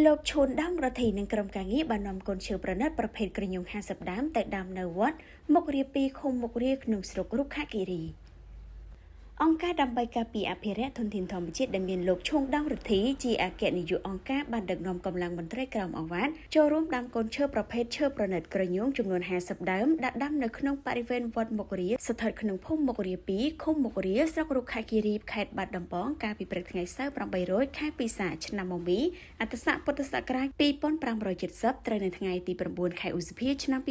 លោកឈួនដើមរដ្ឋីនឹងក្រុមការងារបាននាំកូនឈើប្រណិតប្រភេទក្រញូង50ដើមទៅដាំនៅវត្តមុខរាពីឃុំមុខរាក្នុងស្រុករុក្ខគិរីអង្គការដើម្បីការពារអភិរក្សធនធានធម្មជាតិដែលមានលោកឈួងដើមរដ្ឋីជាអគ្គនាយកអង្គការបានដឹកនាំកម្លាំងមន្ត្រីក្រមអង្វាតចូលរួមដាំកូនឈើប្រភេទឈើប្រណិតក្រញូងចំនួន50ដើមដាក់ដាំនៅក្នុងបរិវេណវត្តមុខរាស្ថិតក្នុងភូមិមុខរា2ឃុំមុខរាស្រុករុក្ខគិរីខេត្តបាត់ដំបងកាលពីព្រឹកថ្ងៃសៅរ៍800ខែពិសាឆ្នាំមកមីអត្តស័កពុទ្ធសករាជ2570ត្រូវនៅថ្ងៃទី9ខែឧសភាឆ្នាំ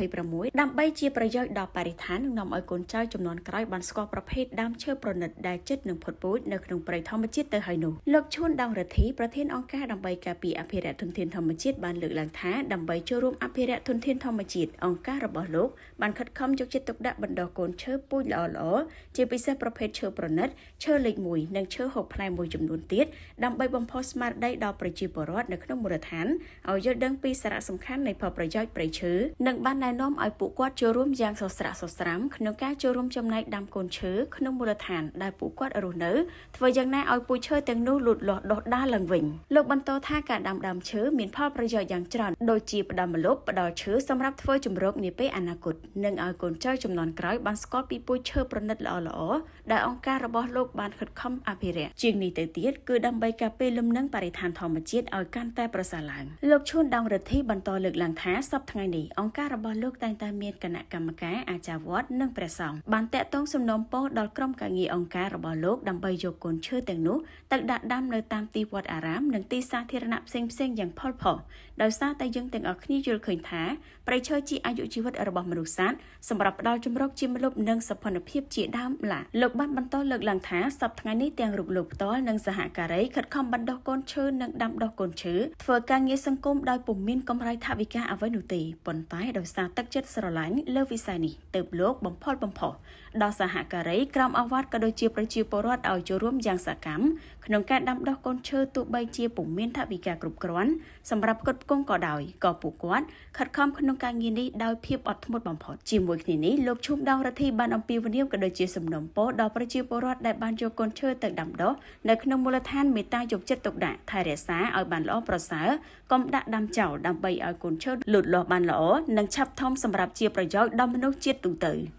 2026ដើម្បីជាប្រយោជន៍ដល់បរិស្ថាននិងនាំឲ្យកូនចៅចំនួនក្រោយបានស្គាល់ប្រភេទដើមឈើប្រណិតដែលចិត្តនឹងផុតពូជនៅក្នុងព្រៃធម្មជាតិទៅហើយនោះលោកឈួនដងរដ្ឋីប្រធានអង្គការដើម្បីការពារអភិរក្សធនធានធម្មជាតិបានលើកឡើងថាដើម្បីចូលរួមអភិរក្សធនធានធម្មជាតិអង្គការរបស់លោកបានខិតខំយកចិត្តទុកដាក់បណ្ដុះកូនឈើពូជល្អៗជាពិសេសប្រភេទឈើប្រណិតឈើលេខ1និងឈើហូបផ្លែមួយចំនួនទៀតដើម្បីបំផុសស្មារតីដល់ប្រជាពលរដ្ឋនៅក្នុងមូលដ្ឋានឲ្យយល់ដឹងពីសារៈសំខាន់នៃផលប្រយោជន៍ព្រៃឈើនិងបានណែនាំឲ្យពួកគាត់ចូលរួមយ៉ាងសស្រាក់សស្រាំក្នុងការចូលរួមចំណែកដាំកូនឈើក្នុងមូលដ្ឋានដែលពួកគាត់រស់នៅធ្វើយ៉ាងណាឲ្យពូជឈើទាំងនោះលូតលាស់ដុះដាលឡើងវិញលោកបន្តថាការដាំដើមឈើមានផលប្រយោជន៍យ៉ាងច្រើនដូចជាផ្ដល់ម្លប់ផ្ដល់ឈើសម្រាប់ធ្វើជំរកនាពេលអនាគតនិងឲ្យកូនចៅជំនាន់ក្រោយបានស្គាល់ពីពូជឈើប្រណិតល្អៗដែលអង្គការរបស់លោកបានខិតខំអភិរក្សជាងនេះទៅទៀតគឺដើម្បីការពារលំនឹងបរិស្ថានធម្មជាតិឲ្យកាន់តែប្រសើរឡើងលោកឈួនដងរដ្ឋីបន្តលើកឡើងថាសប្តាហ៍ថ្ងៃនេះអង្គការរបស់លោកតែងតែមានគណៈកម្មការអាចារ្យវត្តនិងព្រះសង្ឃបានតាក់ទងសំណូមពរដល់ក្រុមការងារអង្គការរបស់លោកដើម្បីយកកូនឈើទាំងនោះទៅដាក់ដាំនៅតាមទីវត្តអារាមនិងទីសាធារណៈផ្សេងៗយ៉ាងផុលផុសដោយសារតែយើងទាំងអស់គ្នាយល់ឃើញថាព្រៃឈើជាអាយុជីវិតរបស់មនុស្សសត្វសម្រាប់ផ្ដល់ជំរកជាម្លប់និងសោភ័ណភាពជាដើមឡាលោកបានបន្តលើកឡើងថាសប្តាហ៍ថ្ងៃនេះទាំងរូបលោកផ្ទាល់និងសហការីខិតខំបណ្ដុះកូនឈើនិងដាំដុះកូនឈើធ្វើការងារសង្គមដោយពុំមានកម្រៃថវិកាអ្វីនោះទេប៉ុន្តែដោយសារទឹកចិត្តស្រឡាញ់លើវិស័យនេះទើបលោកបំផុសដល់សហការីក្រមអវត្តក៏ដូចជាប្រជាពលរដ្ឋឲ្យចូលរួមយ៉ាងសកម្មក្នុងការដាំដុះកូនឈើទោះបីជាពុំមានថវិកាគ្រប់គ្រាន់សម្រាប់ផ្គត់ផ្គង់ក៏ដោយក៏ពួកគាត់ខិតខំក្នុងការងារនេះដោយភាពអត់ធ្មត់បំផុតជាមួយគ្នានេះលោកឈុំដងរដ្ឋីបានអំពាវនាវក៏ដូចជាសំណូមពរដល់ប្រជាពលរដ្ឋដែលបានយកកូនឈើទៅដាំដុះនៅក្នុងមូលដ្ឋានមេត្តាយកចិត្តទុកដាក់ថែរក្សាឲ្យបានល្អប្រសើរកុំដាក់ដាំចោលដើម្បីឲ្យកូនឈើលូតលាស់បានល្អនិងឆាប់ធំសម្រាប់ជាប្រយោជន៍ដល់មនុស្សជាតិទូទៅ